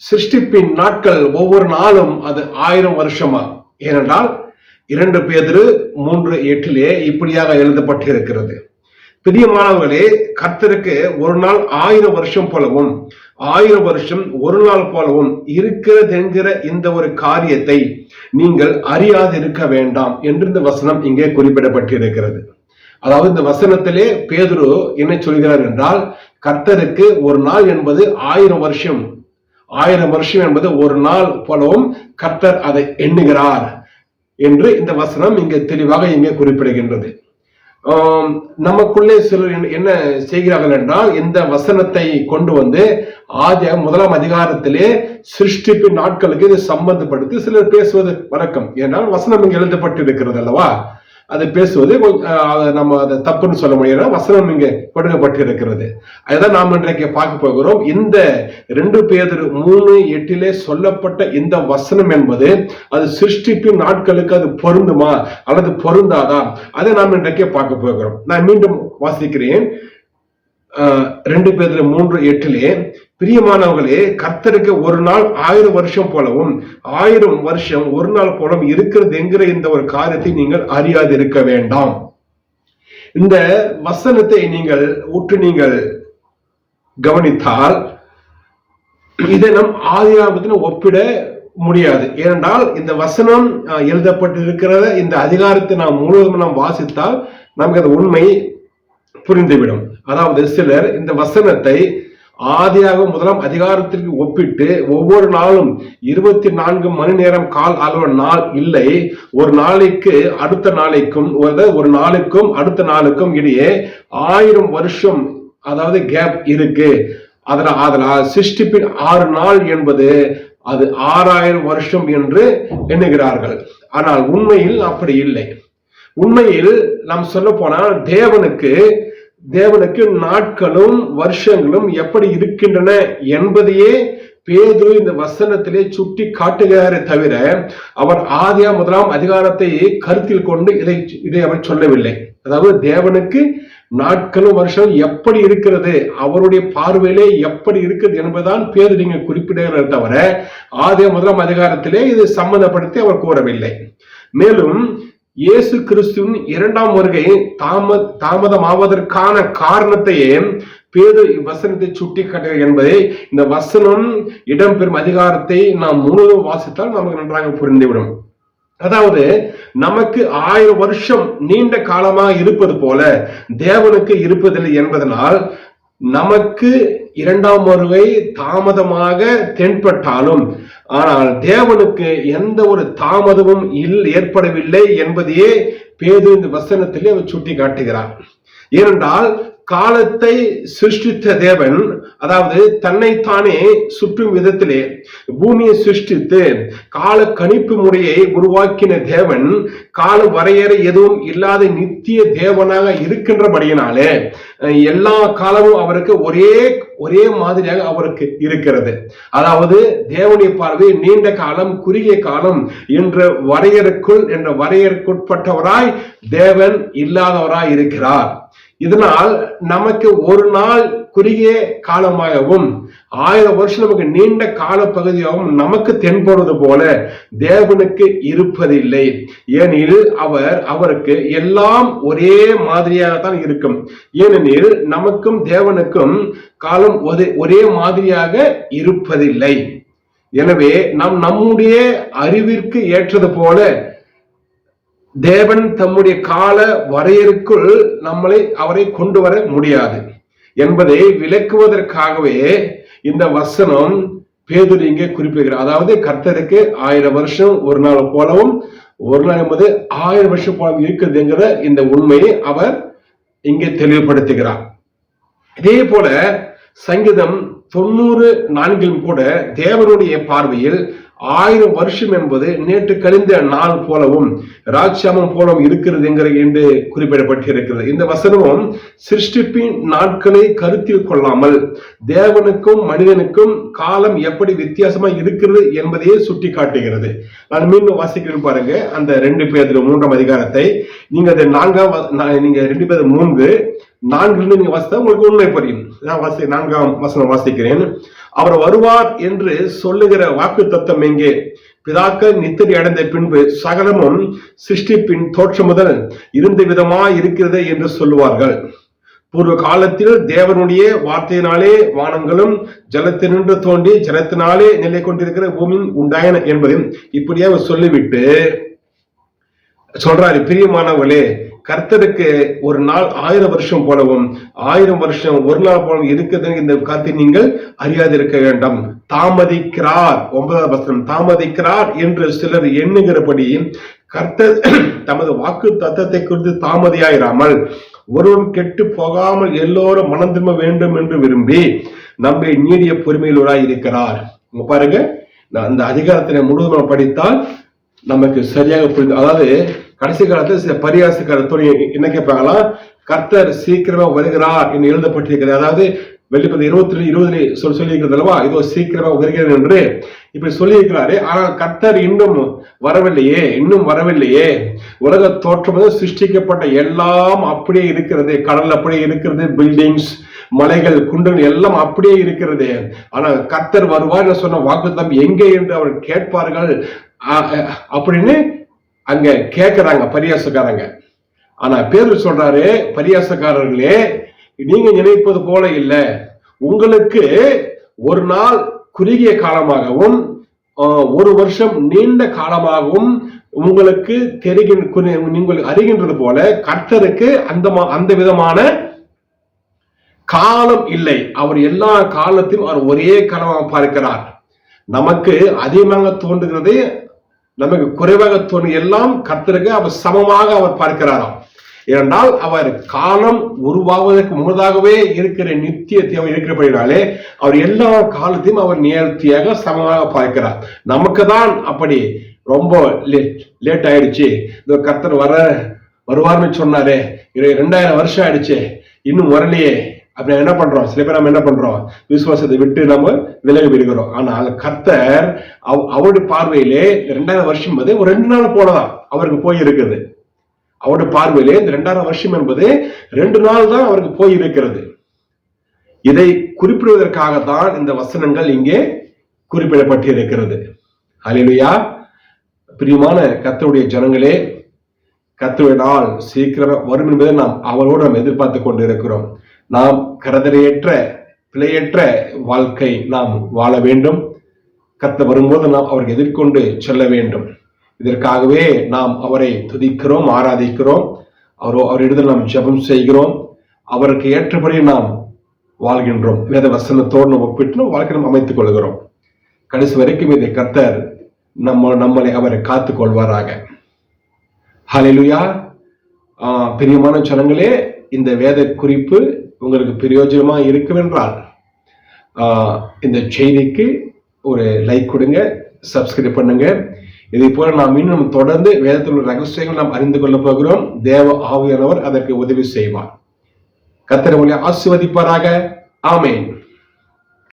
சிருஷ்டிப்பின் நாட்கள் ஒவ்வொரு நாளும் அது 1000 வருஷமா. ஏனென்றால் 2 பேதுரு 3:8 இப்படியாக எழுதப்பட்டிருக்கிறது. பிரியமானவர்களே, கர்த்தருக்கு ஒரு நாள் 1000 வருஷம் போலவும் 1000 வருஷம் ஒரு நாள் போலவும் இருக்கிறது என்கிற இந்த ஒரு காரியத்தை நீங்கள் அறியாதிருக்க வேண்டாம் என்று இந்த வசனம் இங்கே குறிப்பிடப்பட்டிருக்கிறது. அதாவது இந்த வசனத்திலே பேதுரு என்ன சொல்கிறார் என்றால், கர்த்தருக்கு ஒரு நாள் என்பது 1000 வருஷம், 1000 வருஷம் என்பது ஒரு நாள் போலவும் கர்த்தர் அதை எண்ணுகிறார் என்று இந்த வசனம் இங்கே தெளிவாக இங்கே குறிப்பிடுகின்றது. நமக்குள்ளே சிலர் என்ன செய்கிறார்கள் என்றால், இந்த வசனத்தை கொண்டு வந்து ஆதியாகமம் 1ஆம் அதிகாரத்திலே சிருஷ்டிப்பின் நாட்களுக்கு இது சம்பந்தப்படுத்தி சிலர் பேசுவது வழக்கம். ஏனால் வசனம் இங்கே எழுதப்பட்டிருக்கிறது அல்லவா, அது பேசுவது நம்ம அதை தப்புன்னு சொல்ல முடியாது. வசனம் இங்க கொடுக்கப்பட்டிருக்கிறது. அதுதான் நாம் இன்றைக்கு பார்க்க போகிறோம். இந்த 2 பேதுரு 3:8 சொல்லப்பட்ட இந்த வசனம் என்பது அது சிருஷ்டிப்பின் நாட்களுக்கு அது பொருந்துமா அல்லது பொருந்தாதா, அதை நாம் இன்றைக்கு பார்க்க போகிறோம். நான் மீண்டும் வாசிக்கிறேன். 2 பேதுரு 3:8, பிரியமானவர்களே, கர்த்தருக்கு ஒரு நாள் 1000 வருஷம் போலவும் 1000 வருஷம் ஒரு நாள் போலவும் இருக்கிறது என்கிற இந்த ஒரு காரியத்தை நீங்கள் அறியாதிருக்க வேண்டாம். இந்த வசனத்தை நீங்கள் நீங்கள் கவனித்தால் இதை நம் ஆதியாகமத்தில் ஒப்பிட முடியாது. ஏனென்றால் இந்த வசனம் எழுதப்பட்டிருக்கிற இந்த அதிகாரத்தை நாம் முழுவதும் நாம் வாசித்தால் நமக்கு அந்த உண்மை புரிந்துவிடும். அதாவது சிலர் இந்த வசனத்தை ஆதியாகமம் 1ஆம் அதிகாரத்திற்கு ஒப்பிட்டு ஒவ்வொரு நாளும் 24 மணி நேரம் கால் அளவு நாள் இல்லை, ஒரு நாளைக்கு அடுத்த நாளைக்கும் ஒரு நாளுக்கும் அடுத்த நாளுக்கும் இடையே 1000 வருஷம் அதாவது கேப் இருக்கு. அதனால் சிருஷ்டிப்பின் 6 நாள் என்பது அது 6000 வருஷம் என்று எண்ணுகிறார்கள். ஆனால் உண்மையில் அப்படி இல்லை. உண்மையில் நாம் சொல்ல போனால் தேவனுக்கு நாட்களும் வருஷங்களும் எப்படி இருக்கின்றன என்பதையே பேதுரு இந்த வசனத்திலே சுட்டி காட்டுகிறாரே தவிர அவர் ஆதியாகமம் 1ஆம் அதிகாரத்தை கருத்தில் கொண்டு இதை அவர் சொல்லவில்லை. அதாவது தேவனுக்கு நாட்களும் வருஷம் எப்படி இருக்கிறது, அவருடைய பார்வையிலே எப்படி இருக்குது என்பதுதான் பேதுரு இங்க குறிப்பிடுகிறார் தவிர ஆதியாகமம் 1ஆம் அதிகாரத்திலே இது சம்பந்தப்படுத்தி அவர் கூறவில்லை. மேலும் இயேசு கிறிஸ்துவின் 2ஆம் வருகை தாமதமாவதற்கான காரணத்தையே பேதுரு வசனத்தை சுட்டி காட்டுகிறார் என்பதை இந்த வசனம் இடம்பெறும் அதிகாரத்தை நாம் முழுவதும் வாசித்தால் நமக்கு நன்றாக புரிந்துவிடும். அதாவது நமக்கு 1000 வருஷம் நீண்ட காலமாக இருப்பது போல தேவனுக்கு இருப்பதில்லை என்பதனால் நமக்கு 2ஆம் வருகை தாமதமாக தென்பட்டாலும் ஆனால் தேவனுக்கு எந்த ஒரு தாமதமும் ஏற்படவில்லை என்பதையே பேதுரு இந்த வசனத்திலே அவர் சுட்டி காட்டுகிறார். ஏனென்றால் காலத்தை சிருஷ்டித்த தேவன், அதாவது தன்னைத்தானே சுற்றும் விதத்திலே பூமியை சிருஷ்டித்து கால கணிப்பு முறையை உருவாக்கின தேவன் கால வரையறை எதுவும் இல்லாத நித்திய தேவனாக இருக்கின்றபடியினாலே எல்லா காலமும் அவருக்கு ஒரே மாதிரியாக அவருக்கு இருக்கிறது. அதாவது தேவனுடைய பார்வை நீண்ட காலம் குறுகிய காலம் என்ற வரையறைக்குட்பட்டவராய் தேவன் இல்லாதவராய் இருக்கிறார். இதனால் நமக்கு ஒரு நாள் குறுகிய காலமாகவும் 1000 வருஷம் நமக்கு நீண்ட கால பகுதியாகவும் நமக்கு தென்படுவது போல தேவனுக்கு இருப்பதில்லை. ஏனெனில் அவருக்கு எல்லாம் ஒரே மாதிரியாகத்தான் இருக்கும். ஏனெனில் நமக்கும் தேவனுக்கும் காலம் ஒரே மாதிரியாக இருப்பதில்லை. எனவே நம்முடைய அறிவிற்கு ஏற்றது போல தேவன் தம்முடைய கால வரையறைக்குள் அவரை கொண்டு வர முடியாது என்பதை விளக்குவதற்காகவே இந்த வசனம் பேதுரு இங்கே குறிப்பிடுகிறார். அதாவது கர்த்தருக்கு 1000 வருஷம் ஒரு நாள் போலவும் ஒரு நாள் என்பது 1000 வருஷம் போலவும் இருக்குது என்கிற இந்த உண்மையை அவர் இங்கே தெளிவுபடுத்துகிறார். இதே போல சங்கீதம் 90:4 கூட தேவனுடைய பார்வையில் 1000 வருஷம் என்பது நேற்று கழிந்த நாள் போலவும் ராட்சியமும் போலவும் இருக்கிறது என்று குறிப்பிடப்பட்டிருக்கிறது. இந்த வசனமும் சிருஷ்டிப்பின் நாட்களை கருத்தில் கொள்ளாமல் தேவனுக்கும் மனிதனுக்கும் காலம் எப்படி வித்தியாசமா இருக்கிறது என்பதையே சுட்டி காட்டுகிறது. நான் மீண்டும் வாசிக்கிறேன் பாருங்க. அந்த 2 பேதுரு 3ஆம் அதிகாரத்தை நீங்க 2 பேதுரு 4 நீங்க வாசித்தா உங்களுக்கு உண்மை புரியும். நான் 4ஆம் வசனம் வாசிக்கிறேன். அவர் வருவார் என்று சொல்லுகிற வாக்கு தத்தம் எங்கே? பிதாக்கள் நித்திரை அடைந்த பின்பு சகலமும் சிருஷ்டிப்பின் தோற்றம் முதல் இருந்த விதமாய் இருக்கிறது என்று சொல்லுவார்கள். பூர்வ காலத்தில் தேவனுடைய வார்த்தையினாலே வானங்களும் ஜலத்தினின்று தோண்டி ஜலத்தினாலே நிலை கொண்டிருக்கிற பூமி உண்டாயன என்பதையும் இப்படியே அவர் சொல்லிவிட்டு சொல்றாரு, பிரியமானவர்களே, கர்த்தருக்கு ஒரு நாள் 1000 வருஷம் போலவும் 1000 வருஷம் ஒரு நாள் போலவும் இருக்கிறது. இந்த கருத்தை நீங்கள் அறியாதிருக்க வேண்டாம். தாமதிக்கிறார், 9ஆம் வசனம், தாமதிக்கிறார் என்று சிலர் எண்ணுகிறபடி கர்த்தர் தமது வாக்கு தத்தத்தை குறித்து தாமதியாயிராமல் ஒருவன் கெட்டு போகாமல் எல்லோரும் மனம் திரும்ப வேண்டும் என்று விரும்பி நம்மை நீடிய பொறுமையுள்ளவராய் இருக்கிறார். பாருங்க, அந்த அதிகாரத்தினை முழுவதும் படித்தால் நமக்கு சரியாக புரிந்து. அதாவது கடைசி காலத்தில் சில பரியாசக்காரத்தோடு என்ன கேட்பாங்களா, கர்த்தர் சீக்கிரமா வருகிறார் என்று எழுதப்பட்டிருக்கிறது. அதாவது வெளிப்பது 22:20 சொல்லியிருக்கிறது அல்லவா, இதோ சீக்கிரமா வருகிறது என்று இப்படி சொல்லி இருக்கிறாரு. ஆனால் கர்த்தர் இன்னும் வரவில்லையே. உலக தோற்றம் சிருஷ்டிக்கப்பட்ட எல்லாம் அப்படியே இருக்கிறது. கடல் அப்படியே இருக்கிறது, பில்டிங்ஸ், மலைகள், குன்றுகள் எல்லாம் அப்படியே இருக்கிறது. ஆனால் கர்த்தர் வருவார் சொன்ன வாக்குத்தத்தம் எங்கே என்று அவர் கேட்பார்கள் அப்படின்னு அங்க கேட்கிறாங்க பரியாசக்காரங்க. ஆனா பேரு சொல்றாரு, பரியாசக்காரர்களே, நீங்க நினைப்பது போல இல்ல. உங்களுக்கு ஒரு நாள் குறுகிய காலமாகவும் ஒரு வருஷம் நீண்ட காலமாகவும் உங்களுக்கு நீங்கள் அறிகின்றது போல கர்த்தருக்கு அந்த விதமான காலம் இல்லை. அவர் எல்லா காலத்தையும் அவர் ஒரே காலமாக பார்க்கிறார். நமக்கு அதிகமாக தோன்றுகிறது, நமக்கு குறைவாக தோன்றும் எல்லாம் கர்த்தருக்கு அவர் சமமாக அவர் பார்க்கிறாராம். ஏனென்றால் அவர் காலம் உருவாவதற்கு முன்னதாகவே இருக்கிற நித்திய தேவை இருக்கிறபடினாலே அவர் எல்லா காலத்தையும் அவர் நேர்த்தியாக சமமாக பார்க்கிறார். நமக்கு தான் அப்படி ரொம்ப லேட் ஆயிடுச்சு, இந்த கர்த்தர் வருவார்னு சொன்னாரு, 2000 வருஷம் ஆயிடுச்சு, இன்னும் வரலையே அப்படி என்ன பண்றோம்? சில பேர் நம்ம என்ன பண்றோம்? விசுவாசத்தை விட்டு நம்ம விலகி விடுகிறோம். ஆனால் கர்த்தர் அவருடைய பார்வையிலே 2000 வருஷம் என்பது ஒரு 2 நாள் போலதான் அவருக்கு போய் இருக்குது. அவருடைய பார்வையிலே இந்த 2000 வருஷம் என்பது 2 நாள் தான் அவருக்கு போய் இருக்கிறது. இதை குறிப்பிடுவதற்காகத்தான் இந்த வசனங்கள் இங்கே குறிப்பிடப்பட்டு இருக்கிறது. ஹல்லேலூயா. பிரியமான கர்த்தருடைய ஜனங்களே, கர்த்தருடைய நாள் சீக்கிரம் வரும் என்பதை நாம் அவரோடு எதிர்பார்த்து கொண்டு இருக்கிறோம். நாம் கரதரையற்ற பிழையற்ற வாழ்க்கை நாம் வாழ வேண்டும். கர்த்தர் வரும்போது நாம் அவருக்கு எதிர்கொண்டு செல்ல வேண்டும். இதற்காகவே நாம் அவரை துதிக்கிறோம், ஆராதிக்கிறோம், அவரிடத்தில் நாம் ஜெபம் செய்கிறோம், அவருக்கு ஏற்றபடி நாம் வாழ்கின்றோம். வேத வசனத்தோடு நம்ம ஒப்பிட்டு வாழ்க்கை நாம் அமைத்துக் கொள்கிறோம். கடைசி வரைக்கும் இதை கர்த்தர் நம்மளை அவரை காத்துக் கொள்வாராக. ஹல்லேலூயா. பிரியமான ஜனங்களே, இந்த வேத குறிப்பு உங்களுக்கு பிரயோஜனமா இருக்குமென்றால் இந்த செய்திக்கு ஒரு லைக் கொடுங்க, சப்ஸ்கிரைப் பண்ணுங்க. இதே போல நாம் இன்னும் தொடர்ந்து வேதத்தில் உள்ள ரகசியங்கள் நாம் அறிந்து கொள்ள போகிறோம். தேவ ஆவியானவர் அதற்கு உதவி செய்வார். கர்த்தர் உங்களை ஆசீர்வதிப்பாராக. ஆமென்.